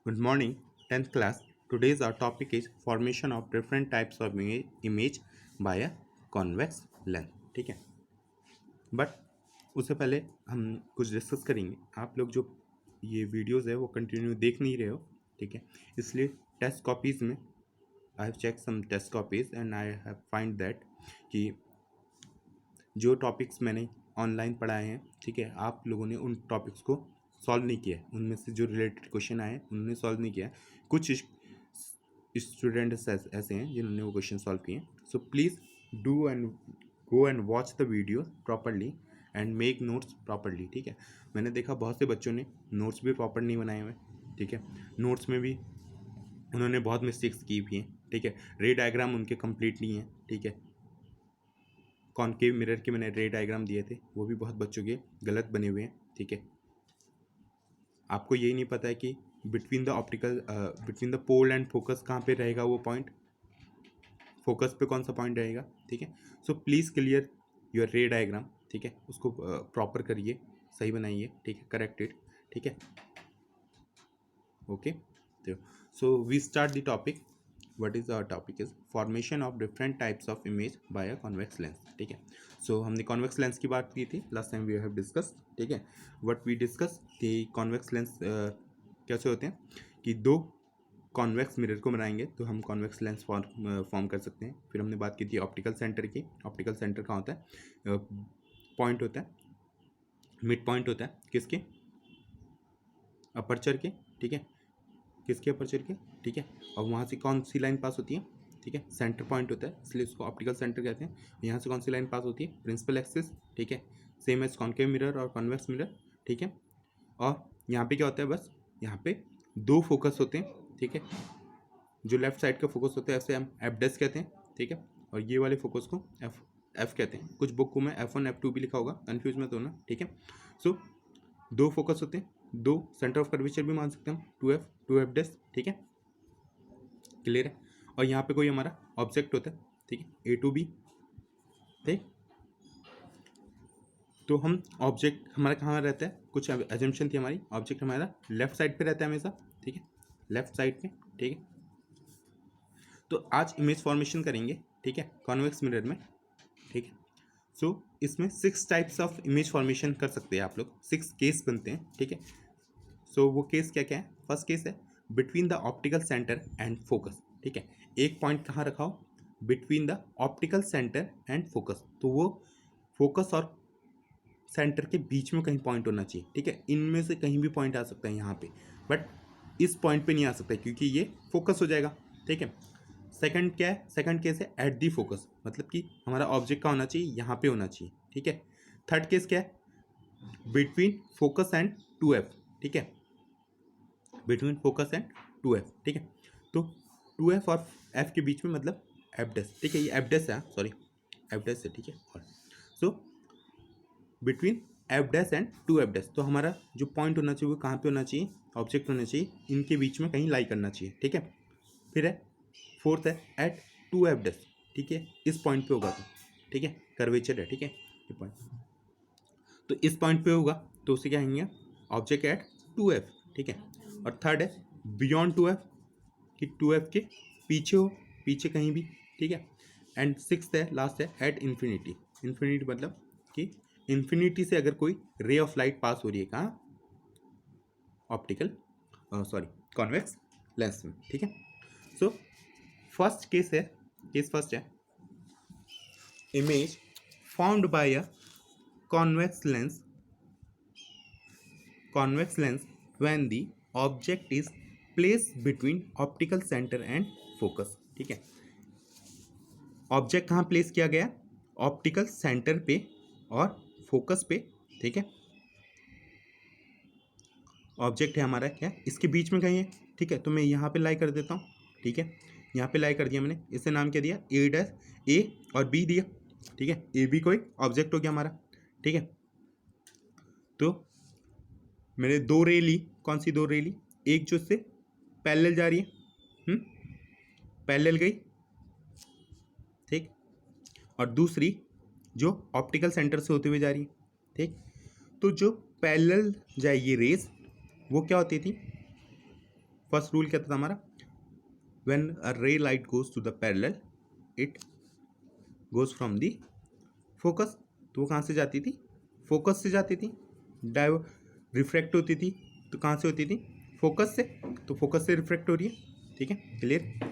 Good morning, 10th class. Today's our topic is formation of different types of image by a convex lens. ठीक है, but उससे पहले हम कुछ discuss करेंगे. आप लोग जो ये वीडियोस है वो कंटिन्यू देख नहीं रहे हो, ठीक है, इसलिए टेस्ट कॉपीज़ में I have check some test copies and I have find that कि जो टॉपिक्स मैंने ऑनलाइन पढ़ाए हैं, ठीक है, आप लोगों ने उन टॉपिक्स को सॉल्व नहीं किया है. उनमें से जो रिलेटेड क्वेश्चन आए हैं उन्होंने सॉल्व नहीं किया है. कुछ स्टूडेंट्स ऐसे हैं जिन्होंने वो क्वेश्चन सॉल्व किए हैं. So please do and go and watch the video properly and make notes properly. ठीक है, मैंने देखा बहुत से बच्चों ने नोट्स भी प्रॉपर नहीं बनाए हुए. ठीक है, नोट्स में भी उन्होंने बहुत मिस्टेक्स की भी हैं. ठीक है, रे डायग्राम उनके कंप्लीट नहीं है. ठीक है, कॉनकेव मिरर के मैंने रे डायग्राम दिए थे, वो भी बहुत बच्चों के गलत बने हुए हैं. ठीक है, आपको यही नहीं पता है कि between the pole and focus कहाँ पे रहेगा वो पॉइंट, फोकस पे कौन सा पॉइंट रहेगा. ठीक है, सो प्लीज़ क्लियर योर रे डायग्राम. ठीक है, उसको प्रॉपर करिए, सही बनाइए. ठीक है, करेक्टेड. ठीक है, okay. So we start the topic. what is our topic is formation of different types of image by a convex lens. ठीक है, सो हमने convex lens की बात की थी last time we have discuss. ठीक है, व्हाट वी डिस्कस कि convex lens कैसे होते हैं कि दो कॉन्वेक्स मिरर को बनाएंगे तो हम कॉन्वेक्स लेंस फॉर्म कर सकते हैं. फिर हमने बात की थी ऑप्टिकल सेंटर की. ऑप्टिकल सेंटर कहाँ होता है, पॉइंट होता है, मिड पॉइंट होता है किसके, अपर्चर के. ठीक है, किसके अपर्चर के. ठीक है, और वहाँ से कौन सी लाइन पास होती है. ठीक है, सेंटर पॉइंट होता है इसलिए उसको ऑप्टिकल सेंटर कहते हैं. यहाँ से कौन सी लाइन पास होती है, प्रिंसिपल एक्सिस. ठीक है, सेम एज कॉन्केव मिरर और कॉन्वेक्स मिरर. ठीक है, और यहाँ पे क्या होता है, बस यहाँ पे दो फोकस होते हैं. ठीक है, जो लेफ्ट साइड का फोकस होता है ऐसे हम एफ डैश कहते हैं. ठीक है, और ये वाले फोकस को एफ कहते हैं. कुछ बुक को में F1 F2 भी लिखा होगा, कन्फ्यूज मत होना. ठीक है, सो दो फोकस होते हैं, दो सेंटर ऑफ कर्वेचर भी मान सकते हैं हम, 2F डैश. ठीक है, क्लियर है. और यहाँ पे कोई हमारा ऑब्जेक्ट होता है. ठीक है, A to B. ठीक, तो हम ऑब्जेक्ट हमारा कहाँ रहता है, कुछ एजम्पशन थी हमारी, ऑब्जेक्ट हमारा लेफ्ट साइड पे रहता है हमेशा. ठीक है, लेफ्ट साइड पे. ठीक है, तो आज इमेज फॉर्मेशन करेंगे. ठीक है, कॉन्वेक्स मिरर में. ठीक है, सो इसमें 6 टाइप्स ऑफ इमेज फॉर्मेशन कर सकते हैं आप लोग. 6 केस बनते हैं. ठीक है, सो वो केस क्या क्या है. फर्स्ट केस है between the optical centre and focus. ठीक है, एक पॉइंट कहाँ रखा हो, between the optical centre and focus, तो वो फोकस और सेंटर के बीच में कहीं पॉइंट होना चाहिए. ठीक है, इनमें से कहीं भी पॉइंट आ सकता है यहाँ पे, बट इस पॉइंट पे नहीं आ सकता क्योंकि ये फोकस हो जाएगा. ठीक है, सेकंड क्या है, सेकंड केस है एट दी फोकस, मतलब कि हमारा ऑब्जेक्ट का होना चाहिए यहाँ पे होना चाहिए. ठीक है, थर्ड केस क्या है, बिटवीन फोकस एंड 2F. ठीक है, बिटवीन फोकस एंड 2F. ठीक है, तो 2F और F के बीच में मतलब एफ डैश. ठीक है, ये एफ डैश है, सॉरी एफ डैश है. ठीक है, और so between F dash and 2F dash, तो हमारा जो पॉइंट होना चाहिए वो कहाँ पे होना चाहिए, ऑब्जेक्ट होना चाहिए इनके बीच में कहीं लाई करना चाहिए. ठीक है, फिर है फोर्थ है एट 2F डैश. ठीक है, इस पॉइंट पे होगा तो. ठीक है, कर्वेचर है. ठीक है, ये पॉइंट, तो इस पॉइंट पे होगा तो उसे क्या कहेंगे, ऑब्जेक्ट एट 2F. ठीक है, और थर्ड है बियॉन्ड 2F, कि 2F के पीछे हो, पीछे कहीं भी. ठीक है, एंड सिक्स्थ है, लास्ट है एट इन्फिनिटी. इन्फिनिटी मतलब कि इन्फिनिटी से अगर कोई रे ऑफ लाइट पास हो रही है कहाँ, ऑप्टिकल सॉरी कॉन्वेक्स लेंस में. ठीक है, सो फर्स्ट केस है, केस फर्स्ट है image formed by a convex lens when the object is placed between optical center and focus. ठीक है, ऑब्जेक्ट कहाँ प्लेस किया गया, ऑप्टिकल सेंटर पे और फोकस पे. ठीक है, ऑब्जेक्ट है हमारा क्या, इसके बीच में कहीं है. ठीक है, तो मैं यहाँ पे लाई कर देता हूँ. ठीक है, यहाँ पे लाई कर दिया मैंने, इसे नाम क्या दिया, ए डैश, ए और बी दिया. ठीक है, ए बी कोई ऑब्जेक्ट हो गया हमारा. ठीक है, तो मैंने दो रे ली, कौन सी दो रे ली, एक जो इससे पैरेलल जा रही है, पैरेलल गई. ठीक, और दूसरी जो ऑप्टिकल सेंटर से होते हुए जा रही है. ठीक, तो जो पैरेलल जाएगी रेस वो क्या होती थी, फर्स्ट रूल क्या था हमारा, when a ray light goes to the parallel it goes from the focus, तो वो कहाँ से जाती थी, फोकस से जाती थी। डाइव रिफ्रैक्ट होती थी तो कहाँ से होती थी, फोकस से, तो फोकस से रिफ्रैक्ट हो रही है, ठीक है, क्लियर।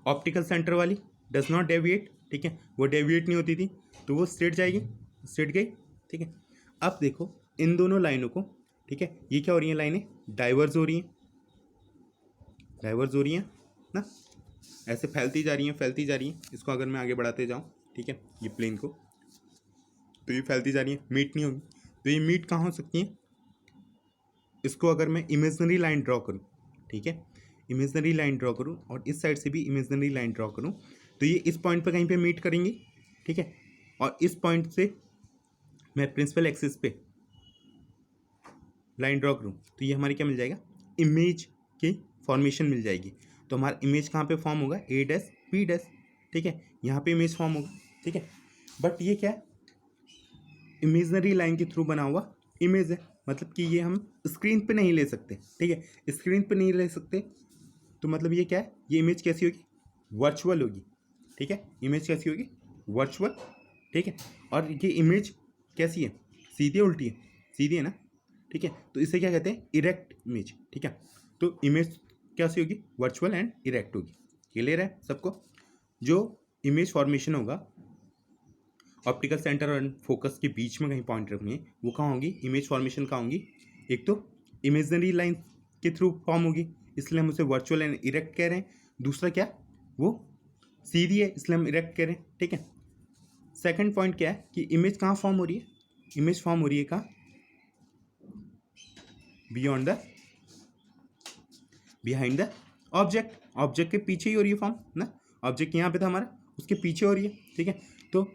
ऑप्टिकल सेंटर वाली डज नॉट डेविएट, ठीक है, वो डेविएट नहीं होती थी, तो वो स्ट्रेट जाएगी, स्ट्रेट गई, ठीक है। अब देखो इन दोनों लाइनों को, ठीक है, ये क्या हो रही हैं लाइनें, डाइवर्स हो रही हैं, डाइवर्स हो रही हैं ना, ऐसे फैलती जा रही हैं, फैलती जा रही हैं। इसको अगर मैं आगे बढ़ाते जाऊँ, ठीक है, ये प्लेन को, तो ये फैलती जा रही है, मीट नहीं होगी, तो ये मीट कहाँ हो सकती हैं, इसको अगर मैं इमेजनरी लाइन ड्रॉ करूँ, ठीक है, इमेजनरी लाइन ड्रॉ करूँ और इस साइड से भी इमेजनरी लाइन ड्रॉ करूँ, तो ये इस पॉइंट पे कहीं पे मीट करेंगी, ठीक है, और इस पॉइंट से मैं प्रिंसिपल एक्सिस पे लाइन ड्रॉ करूँ तो ये हमारी क्या मिल जाएगा, इमेज की फॉर्मेशन मिल जाएगी। तो हमारा इमेज कहाँ पे फॉर्म होगा, ए डैश बी डैश, ठीक है, यहाँ पे इमेज फॉर्म होगा, ठीक है। बट ये क्या है, इमेजनरी लाइन के थ्रू बना हुआ इमेज है, मतलब कि ये हम स्क्रीन पे नहीं ले सकते, ठीक है, स्क्रीन पे नहीं ले सकते, तो मतलब ये क्या है, ये इमेज कैसी होगी, वर्चुअल होगी, ठीक है, इमेज कैसी होगी, वर्चुअल, ठीक है। और ये इमेज कैसी है, सीधी है उल्टी है, सीधी है ना, ठीक है, तो इसे क्या कहते हैं, इरेक्ट इमेज, ठीक है। तो इमेज कैसी होगी, वर्चुअल एंड इरेक्ट होगी, क्लियर है सबको। जो इमेज फॉर्मेशन होगा ऑप्टिकल सेंटर और फोकस के बीच में कहीं पॉइंट रखनी है, वो कहाँ होगी, इमेज फॉर्मेशन कहाँ होगी, एक तो इमेजनरी लाइन के थ्रू फॉर्म होगी, इसलिए हम उसे वर्चुअल एंड इरेक्ट कह रहे हैं। दूसरा क्या, वो सीधी है इसलिए हम इरेक्ट कह रहे हैं, ठीक है। सेकंड पॉइंट क्या है कि इमेज कहाँ फॉर्म हो रही है, इमेज फॉर्म हो रही है कहाँ, beyond the, behind the object, object के पीछे ही हो रही है फॉर्म ना, ऑब्जेक्ट यहाँ पे था हमारा, उसके पीछे हो रही है, ठीक है। तो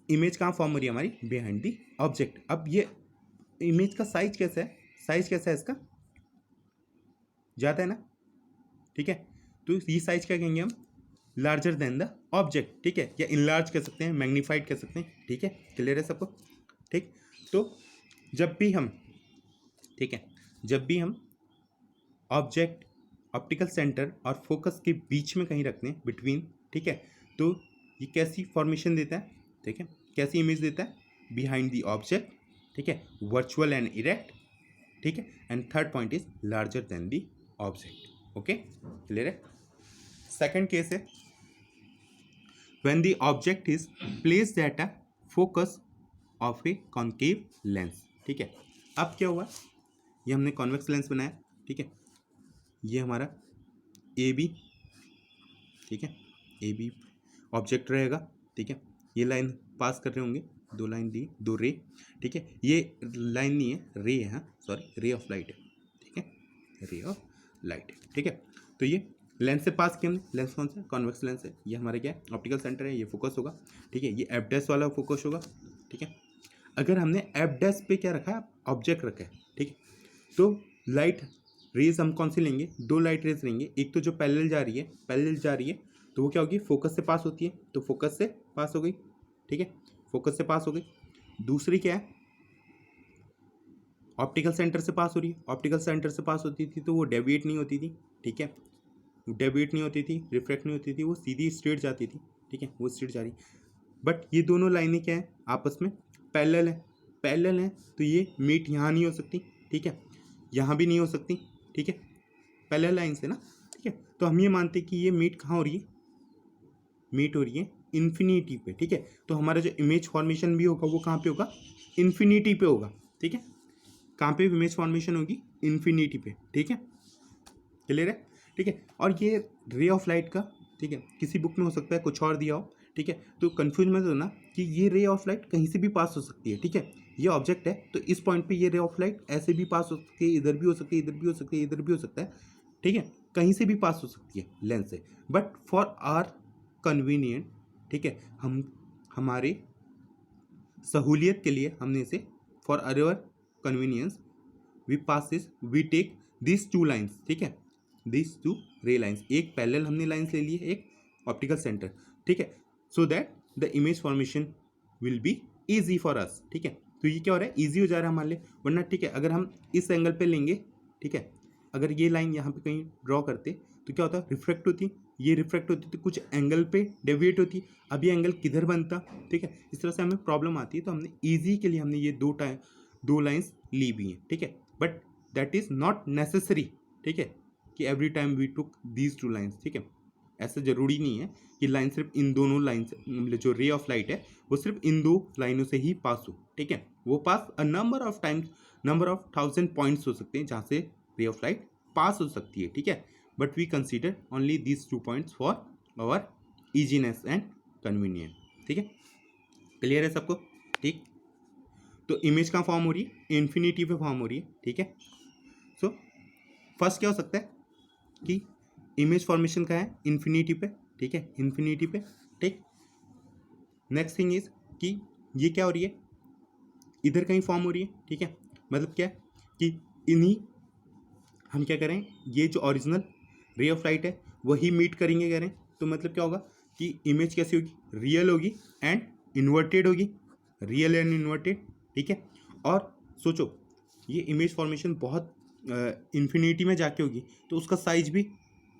इमेज कहाँ फॉर्म हो रही है हमारी, बिहाइंड दी ऑब्जेक्ट। अब ये इमेज का साइज कैसा है, साइज कैसा है इसका, ज़्यादा है ना, ठीक है, तो ये साइज क्या कहेंगे हम, लार्जर देन द ऑब्जेक्ट, ठीक है, या इनलार्ज कह सकते हैं, मैग्नीफाइड कह सकते हैं, ठीक है, क्लियर है सबको, ठीक। तो जब भी हम, ठीक है, जब भी हम ऑब्जेक्ट ऑप्टिकल सेंटर और फोकस के बीच में कहीं रखते हैं, बिटवीन, ठीक है, तो ये कैसी फॉर्मेशन देता है, ठीक है, कैसी इमेज देता है, बिहाइंड द ऑब्जेक्ट, ठीक है, वर्चुअल एंड इरेक्ट, ठीक है, and third point is larger than the object, okay, clear है। सेकंड केस है when the object is placed at a focus of a concave lens, ठीक है। अब क्या हुआ, ये हमने कॉन्वेक्स लेंस बनाया, ठीक है, ये हमारा ए बी, ठीक है, ए बी ऑब्जेक्ट रहेगा, ठीक है, ये लाइन पास कर रहे होंगे, दो लाइन दी, दो रे, ठीक है, ये लाइन नहीं है, रे है, हाँ सॉरी, रे ऑफ लाइट है, ठीक है, रे ऑफ लाइट है, ठीक है। तो ये लेंस से पास किया हमने, लेंस कौन सा, कॉन्वेक्स लेंस है, ये हमारे क्या है, ऑप्टिकल सेंटर है, ये फोकस होगा, ठीक है, ये एफ डैश वाला फोकस होगा, ठीक है। अगर हमने एफ डैश पे क्या रखा है, ऑब्जेक्ट रखा है, ठीक है, तो लाइट रेज हम कौन सी लेंगे, दो लाइट रेज लेंगे, एक तो जो पैरेलल जा रही है, पैरेलल जा रही है, तो वो क्या होगी, फोकस से पास होती है, तो फोकस से पास हो गई, ठीक है, फोकस से पास हो गई। दूसरी क्या है, ऑप्टिकल सेंटर से पास हो रही है, ऑप्टिकल सेंटर से पास होती थी तो वो डेविएट नहीं होती थी, ठीक है, डेविएट नहीं होती थी, रिफ्रैक्ट नहीं होती थी, वो सीधी स्ट्रेट जाती थी, ठीक है, वो स्ट्रेट जा रही। बट ये दोनों लाइनें क्या है, आपस में पैरेलल है, पैरेलल है, तो ये मीट यहाँ नहीं हो सकती, ठीक है, यहाँ भी नहीं हो सकती, ठीक है, पैरेलल लाइन से ना, ठीक है। तो हम ये मानते हैं कि ये मीट कहाँ हो रही है, मीट हो रही है इन्फिनिटी पे, ठीक है। तो हमारा जो इमेज फॉर्मेशन भी होगा वो कहाँ पे होगा, इन्फिनिटी पे होगा, ठीक है, कहाँ पे इमेज फॉर्मेशन होगी, इन्फिनिटी पे, ठीक है, क्लियर है, ठीक है। और ये रे ऑफ लाइट का, ठीक है, किसी बुक में हो सकता है कुछ और दिया हो, ठीक है, तो कंफ्यूज मत होना कि ये रे ऑफ लाइट कहीं से भी पास हो सकती है, ठीक है, ये ऑब्जेक्ट है तो इस पॉइंट पे ये रे ऑफ लाइट ऐसे भी पास हो सकती है, इधर भी हो सकती है, इधर भी हो सकती है, इधर भी हो सकता है, ठीक है, कहीं से भी पास हो सकती है लेंस से। बट फॉर आर कन्वीनियंट, ठीक है, हम हमारे सहूलियत के लिए हमने इसे, for our convenience we pass this, we take this two lines, ठीक है, दिस टू रे लाइन्स, एक पैरेलल हमने लाइन्स ले ली है, एक ऑप्टिकल सेंटर, ठीक है, so that the image formation will be easy for us, ठीक है। तो ये क्या हो रहा है, ईजी हो जा रहा है हमारे लिए, वरना ठीक है अगर हम इस एंगल पे लेंगे, ठीक है, अगर ये लाइन यहाँ पे कहीं ड्रॉ करते तो क्या होता, रिफ्रैक्ट होती, ये रिफ्रैक्ट होती तो कुछ एंगल पे डेविएट होती, अब ये एंगल किधर बनता, ठीक है। इस तरह से हमें प्रॉब्लम आती है, तो हमने ईजी के लिए हमने ये दो लाइन्स ली भी हैं, ठीक है। But that is not necessary, ठीक है, कि every time we took these two lines, ठीक है। ऐसा ज़रूरी नहीं है कि लाइन सिर्फ इन दोनों लाइन से, मतलब जो रे ऑफ लाइट है वो सिर्फ इन दो लाइनों से ही पास हो, ठीक है। वो pass a number of times, number of 1000 points हो सकते हैं जहाँ से रे ऑफ लाइट पास हो सकती है, ठीक है। But we consider only these 2 points for our easiness and convenient, ठीक है। क्लियर है सबको, ठीक। तो इमेज कहाँ फॉर्म हो रही है, इन्फिनिटी पे फॉर्म हो रही है, ठीक है। सो फर्स्ट क्या हो सकता है कि इमेज फॉर्मेशन का है इन्फिनिटी पे, ठीक है, इन्फिनिटी पे, ठीक। नेक्स्ट थिंग इज कि ये क्या हो रही है, इधर कहीं फॉर्म हो रही है, ठीक है। मतलब क्या कि इन्हीं हम क्या करें, ये जो ओरिजिनल रे ऑफ लाइट है वही मीट करेंगे कह रहे हैं, तो मतलब क्या होगा कि इमेज कैसी होगी, रियल होगी एंड इन्वर्टेड होगी, रियल एंड इन्वर्टेड, ठीक है। और सोचो ये इमेज फॉर्मेशन बहुत इन्फिनिटी में जाके होगी तो उसका साइज भी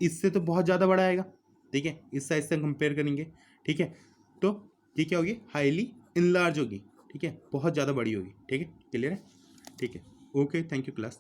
इससे तो बहुत ज़्यादा बड़ा आएगा, ठीक है, इस साइज से कंपेयर करेंगे, ठीक है। तो ये क्या होगी, हाईली इनलार्ज होगी, ठीक है, बहुत ज़्यादा बड़ी होगी, ठीक है। क्लियर है, ठीक है। Okay, thank you class.